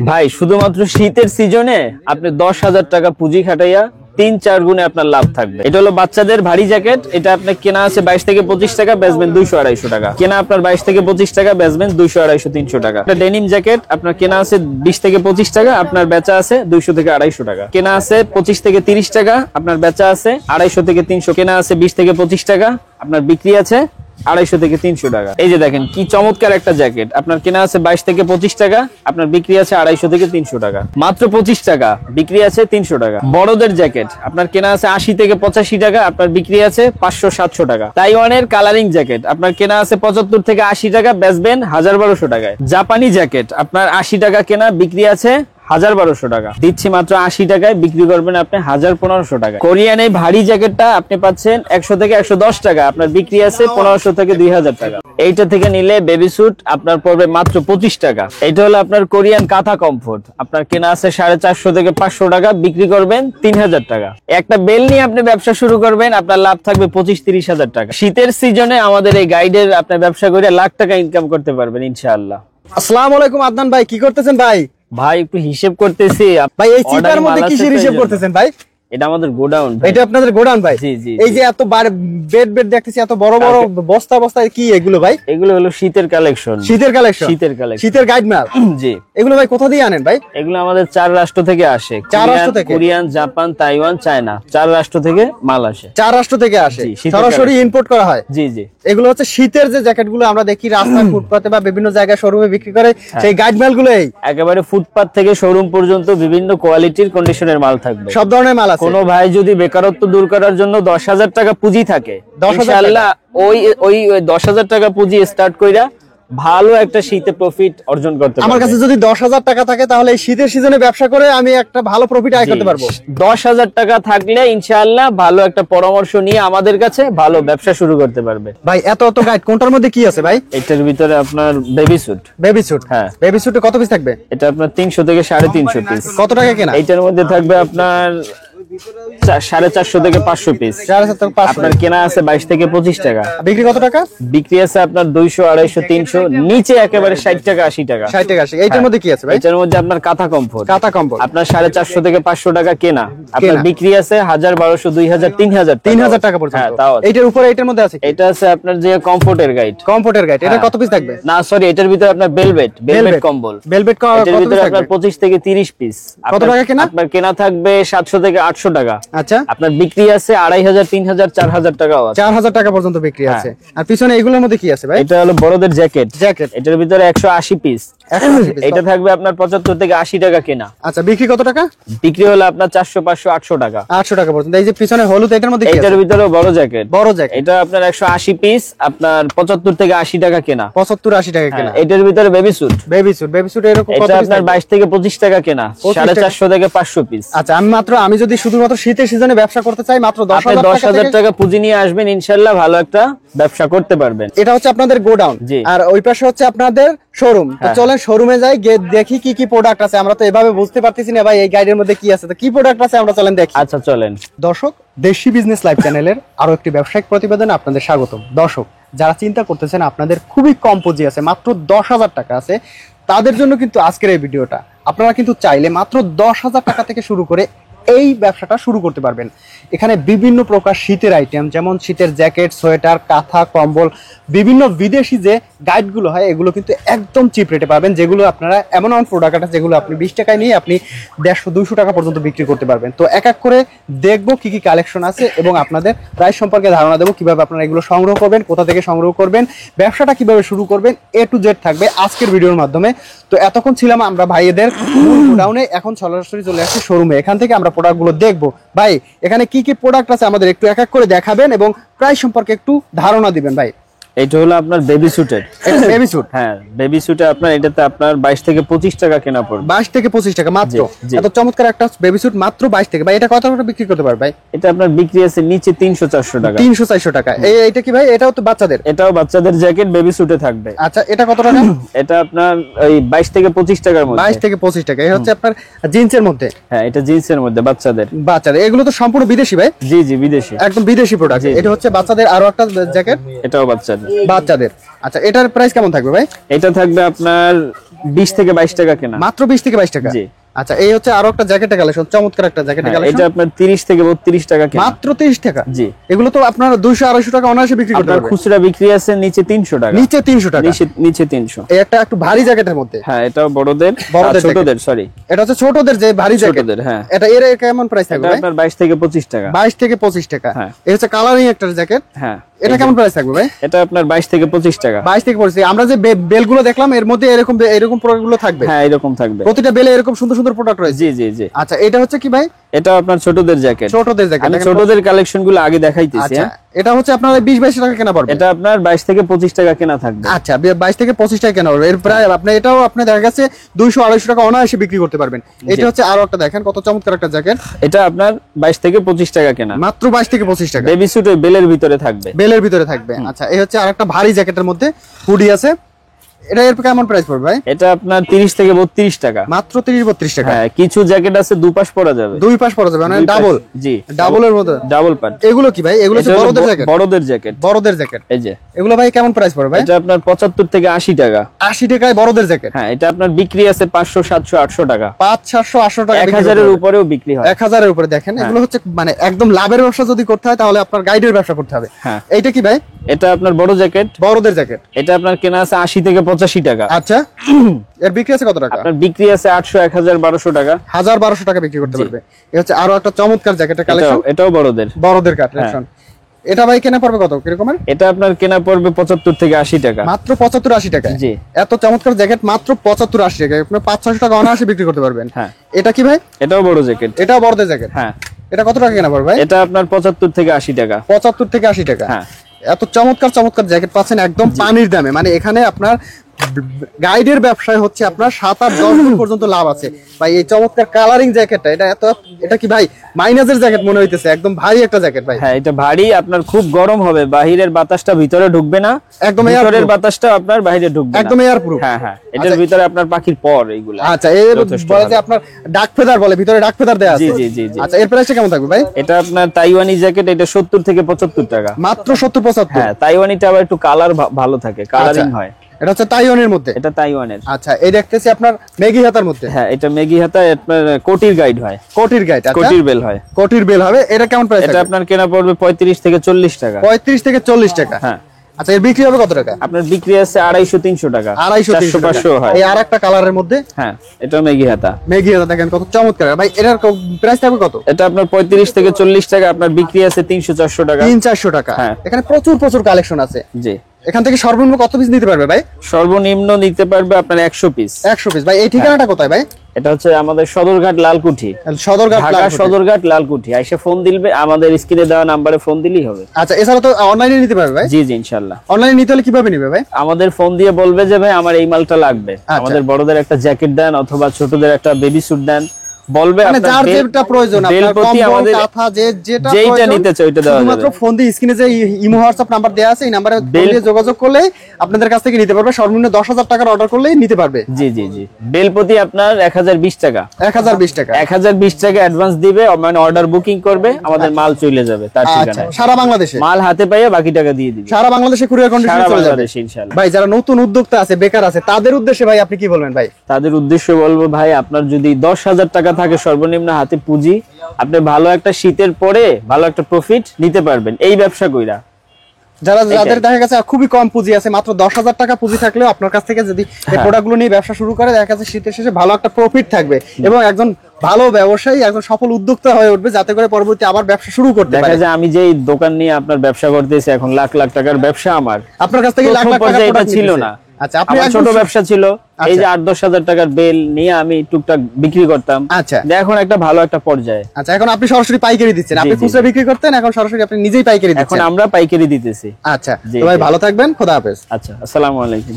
ভাই শুধুমাত্র শীতের সিজনে আপনি 10,000 টাকা পুঁজি খাটাইয়া 3-4 গুণে আপনার লাভ থাকবে। এটা হলো বাচ্চাদের ভারী জ্যাকেট। এটা আপনার কেনা আছে 22 থেকে 25 টাকা, বেচবেন 200-250 টাকা। কেনা আপনার 22 থেকে 25 টাকা, বেচবেন 200-250-300 টাকা। এটা ডেনিম জ্যাকেট আপনার কেনা আছে 20 থেকে 25 টাকা, আপনার বেচা আছে 200 থেকে 250 টাকা। কেনা আছে 25 থেকে 30 টাকা, আপনার বেচা আছে 250 থেকে 300। কেনা আছে 20 থেকে 25 টাকা, আপনার বিক্রি আছে 250 থেকে 300 টাকা। এই যে দেখেন কি চমৎকার একটা জ্যাকেট, আপনার কেনা আছে 22 থেকে 25 টাকা, আপনার বিক্রি আছে 250 থেকে 300 টাকা। মাত্র 25 টাকা, বিক্রি আছে 300 টাকা। বড়দের জ্যাকেট আপনার কেনা আছে 80 থেকে 85 টাকা, আপনার বিক্রি আছে 500-700 টাকা। তাইওয়ানের কালারিং জ্যাকেট আপনার কেনা আছে 75 থেকে 80 টাকা, বেচবেন 1000-1200 টাকায়। জাপানি জ্যাকেট আপনার 80 টাকা কেনা, বিক্রি আছে 1000-1200 টাকা। দিচ্ছি মাত্র 80 টাকায়, বিক্রি করবেন আপনি 1000-1500 টাকা। কোরিয়ান এই ভারী জ্যাকেটটা আপনি পাচ্ছেন 100 থেকে 110 টাকা, আপনার বিক্রি আছে 1500 থেকে 2000 টাকা। এইটা থেকে নিলে বেবি স্যুট আপনার পড়বে মাত্র 25 টাকা। এটা হলো আপনার কোরিয়ান কাঁথা কমফোর্ট, আপনার কেনা আছে 450 থেকে 500 টাকা, বিক্রি করবেন 3000 টাকা। একটা বেল নিয়ে আপনি ব্যবসা শুরু করবেন, আপনার লাভ থাকবে 25-30 হাজার টাকা। শীতের সিজনে আমাদের এই গাইডের আপনি ব্যবসা করে লাখ টাকা ইনকাম করতে পারবেন ইনশাআল্লাহ। আসসালামু আলাইকুম আদনান ভাই, কি করতেছেন ভাই? ভাই একটু হিসেব করতেছি ভাই। এই চিপার মধ্যে কিসের হিসেব করতেছেন ভাই? এটা আমাদের গোডাউন। এটা আপনাদের গোডাউন ভাই? জি জি। এই যে এত বেড দেখতেছি, এত বড় বড় বস্তা বস্তা, কি এগুলো ভাই? এগুলো হলো শীতের কালেকশন। শীতের কালেকশন? শীতের গাইড মাল। জি। এগুলো ভাই কোথা দিয়ে আনেন ভাই? এগুলো আমাদের 4 রাষ্ট্র থেকে আসে। 4 রাষ্ট্র থেকে? কোরিয়ান, জাপান, তাইওয়ান, চায়না, 4 রাষ্ট্র থেকে মাল আসে। 4 রাষ্ট্র থেকে আসে, সরাসরি ইম্পোর্ট করা হয়? জি জি। এগুলো হচ্ছে শীতের যে জ্যাকেটগুলো আমরা দেখি রাস্তায় ফুটপাতে বা বিভিন্ন জায়গায় শোরুমে বিক্রি করে, সেই গাইড মালগুলো এই একেবারে ফুটপাত থেকে শোরুম পর্যন্ত বিভিন্ন কোয়ালিটির কন্ডিশনের মাল থাকবে, সব ধরনের মাল আছে। কোনো ভাই যদি বেকারত্ব দূর করার জন্য 10,000 টাকা পুঁজি থাকে, ইনশাআল্লাহ ওই 10,000 টাকা পুঁজি স্টার্ট কইরা ভালো একটা শীতে প্রফিট অর্জন করতে পারবে। আমার কাছে যদি 10,000 টাকা থাকে তাহলে এই শীতের সিজনে ব্যবসা করে আমি একটা ভালো প্রফিট আয় করতে পারবো। 10,000 টাকা থাকলে ইনশাআল্লাহ ভালো একটা পরামর্শ নিয়ে আমাদের কাছে ভালো ব্যবসা শুরু করতে পারবে। ভাই এত গাইড কোনটার মধ্যে কি আছে ভাই? এটার ভিতরে আপনার বেবি স্যুট। Baby suit? হ্যাঁ। বেবি স্যুটে কত পিস থাকবে? এটা আপনার 300 থেকে 350 পিস। কত টাকা কেনা? এটার মধ্যে থাকবে আপনার 450 থেকে 500 পিস। 450 থেকে 500। আপনার কেনা আছে 22 থেকে 25 টাকা, বিক্রি কত টাকা? বিক্রি আছে আপনার 200, 250, 300, নিচে একেবারে 60 টাকা 80 টাকা। 60 টাকা 80। এইটার মধ্যে কি আছে ভাই? এটার মধ্যে আপনার কাঁথা কমফোর্ট। কাঁথা কমফোর্ট আপনার 450 থেকে 500 টাকা কেনা, আপনার বিক্রি আছে 1000, 1200, 2000, 3000 টাকা পর্যন্ত। হ্যাঁ, তাও এইটার উপরে এটার মধ্যে আছে কি? এটা আছে আপনার যে কমফোর্টের গাইড। কমফোর্টের গাইড, এটা কত পিস থাকবে? না সরি, এটার ভিতরে আপনার ভেলভেট কম্বল। ভেলভেট এটার ভিতরে আপনার 25 থেকে 30 পিস। কত টাকা কেনা? আপনার কেনা থাকবে 700 থেকে 800 টাকা। আচ্ছা। আপনার বিক্রি আছে 2500, 3000, 4000 টাকাও আছে। 4000 টাকা পর্যন্ত বিক্রি আছে। আর পিছনে এগুলোর মধ্যে কি আছে ভাই? এটা হলো বড়দের জ্যাকেট। এটার ভিতরে 180 পিস। 180 পিস। এটা থাকবে আপনার 75 থেকে 80 টাকা কেনা। আচ্ছা, বিক্রি কত টাকা? বিক্রি হলো আপনার 400, 500, 800 টাকা। 800 টাকা পর্যন্ত। এই যে পিছনে হলুদ, এটার মধ্যে কি আছে? এটার ভিতরে বড় জ্যাকেট। বড় জ্যাকেট। এটা আপনার 180 পিস, আপনার 75 থেকে 80 টাকা কেনা। 75-80 টাকা কেনা। এটার ভিতরে বেবি স্যুট। বেবি স্যুট এরকম কত এটা পিস? আপনার 22 থেকে 25 টাকা কেনা, 450 থেকে 500 পিস। আচ্ছা, আমি যদি শুধুমাত্র শীতের সিজনে ব্যবসা করতে চাই, মাত্র 10,000 টাকা পুঁজি নিয়ে আসবেন, ইনশাআল্লাহ ভালো একটা ব্যবসা করতে পারবেন। এটা হচ্ছে আপনাদের গোডাউন, আর ওই পাশে হচ্ছে আপনাদের শোরুম। তো চলেন শোরুমে যাই, গিয়ে দেখি কি কি প্রোডাক্ট আছে। আমরা তো এভাবে বুঝতে পারতেছি না ভাই এই গাইডের মধ্যে কি আছে, তো কি প্রোডাক্ট আছে আমরা চলেন দেখি। আচ্ছা চলেন। দর্শক, দেশি বিজনেস লাইভ চ্যানেলের আরো একটি ব্যবসায়িক প্রতিবেদনে আপনাদের স্বাগতম। দর্শক, যারা চিন্তা করতেছেন আপনাদের খুবই কম পুঁজি আছে, মাত্র 10,000 টাকা আছে, তাদের জন্য কিন্তু আজকের এই ভিডিওটা। আপনারা কিন্তু চাইলে মাত্র 10,000 টাকা থেকে শুরু করে এই ব্যবসাটা শুরু করতে পারবেন। এখানে বিভিন্ন প্রকার শীতের আইটেম, যেমন শীতের জ্যাকেট, সোয়েটার, কাঁথা, কম্বল, বিভিন্ন বিদেশি যে গাইডগুলো হয় এগুলো কিন্তু একদম চিপ রেটে পাবেন, যেগুলো আপনারা এমন প্রোডাক্ট আছে যেগুলো আপনি 20 টাকায় নিয়ে আপনি 150-200 টাকা পর্যন্ত বিক্রি করতে পারবেন। তো এক এক করে দেখবো কি কি কালেকশন আছে এবং আপনাদের প্রাইস সম্পর্কে ধারণা দেবো, কিভাবে আপনারা এগুলো সংগ্রহ করবেন, কোথা থেকে সংগ্রহ করবেন, ব্যবসাটা কিভাবে শুরু করবেন, A to Z থাকবে আজকের ভিডিওর মাধ্যমে। তো এতক্ষণ ছিলাম আমরা ভাইয়েদের গোডাউনে, এখন সরাসরি চলে আসছি শোরুমে। এখান থেকে আমরা প্রোডাক্টগুলো দেখবো। ভাই, এখানে কি কি প্রোডাক্ট আছে আমাদের একটু এক এক করে দেখাবেন এবং প্রাইস সম্পর্কে একটু ধারণা দিবেন ভাই। এটা হলো আপনার বেবি স্যুটের। Baby suit? হ্যাঁ, বেবি স্যুটে আপনার এটাতে আপনার 22 থেকে 25 টাকা কেনা পড়বে। 22 থেকে 25 টাকা মাত্র? এত চমৎকার একটা বেবি স্যুট মাত্র 22 টাকা। ভাই এটা কত টাকা বিক্রি করতে পারবে ভাই? এটা আপনার বিক্রি আছে নিচে 300-400 টাকা। 300-400 টাকা। এইটা কি ভাই? এটাও তো বাচ্চাদের? এটাও বাচ্চাদের জ্যাকেট বেবি স্যুটে থাকবে। আচ্ছা, এটা কত টাকা? এটা আপনার ওই 22 থেকে 25 টাকার মধ্যে। 22 থেকে 25 টাকা। এই হচ্ছে আপনার জিন্সের মধ্যে? হ্যাঁ, এটা জিন্সের মধ্যে বাচ্চাদের। এগুলো তো সম্পূর্ণ বিদেশি ভাই? জি জি, বিদেশি, একদম বিদেশি প্রোডাক্ট। এটা হচ্ছে বাচ্চাদের আরো একটা জ্যাকেট, এটাও বাচ্চাদের। বাচ্চাদের। আচ্ছা, এটার প্রাইস কেমন থাকবে ভাই? এটা থাকবে আপনার 20 থেকে 22 টাকা কেনা। মাত্র 20 থেকে 22 টাকা। জি। আচ্ছা, এই হচ্ছে আরো একটা জ্যাকেটের কালেকশন, চমৎকার একটা জ্যাকেটের কালেকশন। এটা আপনার 30 থেকে 32 টাকা কেনা। মাত্র 30 টাকা। জি। এগুলো তো আপনারা 200-250 টাকা অনায়াসে বিক্রি করতে আপনার পারবেন। খুচরা বিক্রি আছে নিচে 300 টাকা। নিচে 300 টাকা। নিচে 300। এই একটা একটু ভারী জ্যাকেটের মধ্যে। হ্যাঁ, এটা বড়দের ছোটদের, সরি এটা হচ্ছে ছোটদের যে ভারী জ্যাকেট। ছোটদের, হ্যাঁ। এটা এর কেমন প্রাইস থাকবে এটা ভাই? আপনার 22 থেকে 25 টাকা। 22 থেকে 25 টাকা। হ্যাঁ। এই হচ্ছে কালারিং একটা জ্যাকেট। হ্যাঁ। এটা কেমন প্রাইস থাকবে ভাই? এটা আপনার 22 থেকে 25 টাকা। 22 থেকে 25। আমরা যে বেলগুলো দেখলাম এর মধ্যে এরকম প্রোডাক্টগুলো থাকবে। হ্যাঁ, এরকম থাকবে। প্রতিটা বেলে এরকম সুন্দর সুন্দর প্রোডাক্ট রয়েছে। জি জি জি। আচ্ছা, এটা হচ্ছে কি ভাই? এটা আপনার ছোটদের জ্যাকেট। ছোটদের জ্যাকেট। আমি ছোটদের কালেকশন গুলো আগে দেখাইতেছি। আচ্ছা, হ্যাঁ, এটা হচ্ছে আপনার 20-22 টাকা কেনা পড়বে। এটা আপনার 22 থেকে 25 টাকা কেনা থাকবে। আচ্ছা, 22 থেকে 25 টাকা কেনা পড়বে। এর প্রায় আপনি এটাও আপনি দেখা গেছে 200-250 টাকা অনায়াসে বিক্রি করতে পারবেন। এটা হচ্ছে আরো একটা দেখেন কত চমৎকার একটা জ্যাকেট। এটা আপনার 22 থেকে 25 টাকা কেনা। মাত্র 22 থেকে 25 টাকা। বেবি স্যুট বেলের ভিতরে থাকবে। বেলের ভিতরে থাকবে। আচ্ছা, এই হচ্ছে আরেকটা ভারী জ্যাকেটের মধ্যে হুডি আছে। এটা এর কেমন প্রাইস পড়বে ভাই? এটা আপনার 30 থেকে 32 টাকা। মাত্র 30-32 টাকা। হ্যাঁ, কিছু জ্যাকেট আছে দুপাশ পরা যাবে। দুই পাশ পরা যাবে, মানে দুই পাশ, ডাবল। জি, ডাবলের মধ্যে ডাবল পার্ট। এগুলো কি ভাই? এগুলো হচ্ছে বড়দের জ্যাকেট। বড়দের জ্যাকেট। বড়দের জ্যাকেট। এই যে এগুলো ভাই কেমন প্রাইস পড়বে ভাই? এটা আপনার 75 থেকে 80 টাকা। 80 টাকায় বড়দের জ্যাকেট। হ্যাঁ, এটা আপনার বিক্রি আছে 500, 700, 800 টাকা। 500-700 টাকা। 1000 এর উপরেও বিক্রি হয়। 1000 এর উপরে। দেখেন, এগুলো হচ্ছে মানে একদম লাভের ব্যবসা যদি করতে হয় তাহলে আপনার গাইডের ব্যবসা করতে হবে। হ্যাঁ। এইটা কি ভাই? এটা আপনার বড় জ্যাকেট। বড়দের জ্যাকেট। এটা আপনার কেনা আছে 80 থেকে 85 টাকা। আচ্ছা, এর বিক্রি আছে কত টাকা? আপনার বিক্রি আছে 800, 1000, 1200 টাকা। 1000-1200 টাকা বিক্রি করতে পারবে। এই হচ্ছে আরো একটা চমৎকার জ্যাকেটের কালেকশন। এটাও বড়দের। বড়দের কালেকশন। এটা ভাই কেনা পড়বে কত কিরকমের? এটা আপনার কেনা পড়বে 75 থেকে 80 টাকা। মাত্র 75-80 টাকা। জি। এত চমৎকার জ্যাকেট মাত্র 75-80 টাকা। আপনি 500-600 টাকা অনায়াসে বিক্রি করতে পারবেন। হ্যাঁ। এটা কি ভাই? এটাও বড় জ্যাকেট। এটাও বড়দের জ্যাকেট। হ্যাঁ। এটা কত টাকা কেনা পড়বে ভাই? এটা আপনার 75 থেকে 80 টাকা। 75 থেকে 80 টাকা। হ্যাঁ। এত চমৎকার চমৎকার জ্যাকেট পাচ্ছেন একদম পানির দামে। মানে এখানে আপনার গাইডের ব্যবসায় হচ্ছে আপনার 7-8-10 দিন পর্যন্ত লাভ আছে ভাই। এই চমৎকার কালারিং জ্যাকেটটা, এটা কি ভাই মাইনাসের জ্যাকেট মনে হইতেছে? একদম ভারী একটা জ্যাকেট ভাই। হ্যাঁ, এটা ভারী, আপনার খুব গরম হবে, বাহিরের বাতাসটা ভিতরে ঢুকবে না, একদম ভিতরের বাতাসটা আপনার বাইরে ঢুকবে না, একদম এয়ার প্রুফ। হ্যাঁ হ্যাঁ, এটার ভিতরে আপনার পাখির পর এইগুলা। আচ্ছা, এই বলে যে আপনার ডাক ফেদার বলে, ভিতরে ডাক ফেদার দেয়া আছে। জি জি জি জি। আচ্ছা, এর প্রাইসটা কেমন থাকবে ভাই? এটা আপনার তাইওয়ানি জ্যাকেট। এটা 70 থেকে 75 টাকা। মাত্র 70-75। হ্যাঁ, তাইওয়ানিটা আবার একটু কালার ভালো থাকে, কালারিং হয়। এটা হচ্ছে তাইওয়ানের মধ্যে। এটা তাইওয়ানের। আচ্ছা, এই দেখতেছি আপনার মেগি হাতার মধ্যে। হ্যাঁ, এটা মেগি হাতা, আপনার কোটির গাইড হয়, কোটির গাইড। আচ্ছা, কোটির বেল হয়। কোটির বেল হবে। এটা কেমন প্রাইস? এটা আপনার কেনা পড়বে 35 থেকে 40 টাকা। 35 থেকে 40 টাকা। হ্যাঁ। আচ্ছা, এর বিক্রি হবে কত টাকা? আপনার বিক্রি আছে 250-300 টাকা। 250-300 টাকা। 500 হয়। এই আরেকটা কালারের মধ্যে। হ্যাঁ, এটা মেগি হাতা। মেগি হাতা দেখেন কত চমৎকার ভাই। এটার প্রাইস থাকবে কত? এটা আপনার 35 থেকে 40 টাকা। আপনার বিক্রি আছে 300-400 টাকা। 300-400 টাকা। হ্যাঁ। এখানে প্রচুর প্রচুর কালেকশন আছে। জি। এখান থেকে সর্বনিম্ন কত পিস নিতে পারবে ভাই? সর্বনিম্ন নিতে পারবে আপনার 100 পিস। 100 পিস। ভাই এই ঠিকানাটা কোথায় ভাই? এটা হচ্ছে আমাদের সদরঘাট লালকুঠি, সদরঘাট ঢাকা সদরঘাট লালকুঠি। আইসা ফোন দিলবে, আমাদের স্ক্রিনে দেওয়া নাম্বারে ফোন দিলেই হবে। আচ্ছা, এছাড়া তো অনলাইনে নিতে পারবে ভাই? জি জি, ইনশাআল্লাহ। অনলাইনে নিতে হলে কিভাবে নিবে ভাই? আমাদের ফোন দিয়ে বলবে যে ভাই আমার এই মালটা লাগবে, আমাদের বড়দের একটা জ্যাকেট দেন অথবা ছোটদের একটা বেবি স্যুট দেন, বলবে মানে যার যেটা প্রয়োজন, আপনার কম্বল কাঁথা যেটা যেটা নিতে চাই ওইটা দেওয়া যাবে। শুধুমাত্র ফোন দিয়ে স্ক্রিনে যে ইমো হোয়াটসঅ্যাপ নাম্বার দেয়া আছে, এই নম্বরে ফোন দিয়ে যোগাযোগ করলে আপনাদের কাছ থেকে নিতে পারবে। সর্বনিম্ন 10,000 টাকার অর্ডার করলেই নিতে পারবে। জি জি জি। বেল প্রতি আপনার 1020 টাকা। 1020 টাকা। 1020 টাকা অ্যাডভান্স দিবে, মানে অর্ডার বুকিং করবে, আমাদের মাল চলে যাবে তার ঠিকানায়। সারা বাংলাদেশে মাল হাতে পাইয়ে বাকি টাকা দিয়ে দিবে। সারা বাংলাদেশে কুরিয়ার কন্ডিশনে চলে যাবে ইনশাআল্লাহ। ভাই, যারা নতুন উদ্যোক্তা আছে, বেকার আছে, তাদের উদ্দেশ্যে ভাই আপনি কি বলবেন ভাই? তাদের উদ্দেশ্যে বলবো ভাই, আপনার যদি 10,000 টাকা থাকে সর্বনিম্ন হাতে পুঁজি, আপনি ভালো একটা শীতের পরে ভালো একটা প্রফিট নিতে পারবেন এই ব্যবসা কইরা। যাদের দেখা গেছে খুবই কম পুঁজি আছে, মাত্র 10,000 টাকা পুঁজি থাকলেও আপনার কাছ থেকে যদি এই প্রোডাক্টগুলো নিয়ে ব্যবসা শুরু করে, দেখা যাচ্ছে শীতের শেষে ভালো একটা প্রফিট থাকবে এবং একজন ভালো ব্যবসায়ী, একজন সফল উদ্যোক্তা হয়ে উঠবে, যাতে করে পরবর্তী আবার ব্যবসা শুরু করতে পারে। দেখা যায় আমি যেই দোকান নিয়ে আপনার ব্যবসা করতেছি, এখন লাখ লাখ টাকার ব্যবসা আমার, আপনার কাছ থেকে লাখ লাখ টাকা এটা ছিল না। আচ্ছা, আপনি ছোট ব্যবসা ছিল, এই যে 8-10 হাজার টাকার বেল নিয়ে আমি টুকটাক বিক্রি করতাম। আচ্ছা, এখন একটা ভালো একটা পর্যায়ে। আচ্ছা, এখন আপনি সরাসরি পাইকারি দিচ্ছেন। আপনি খুচরা বিক্রি করতেন, এখন সরাসরি আপনি নিজেই পাইকারি দিচ্ছেন। এখন আমরা পাইকারি দিতেছি। আচ্ছা, তো ভাই ভালো থাকবেন, খোদা হাফেজ। আচ্ছা, আসসালামু আলাইকুম।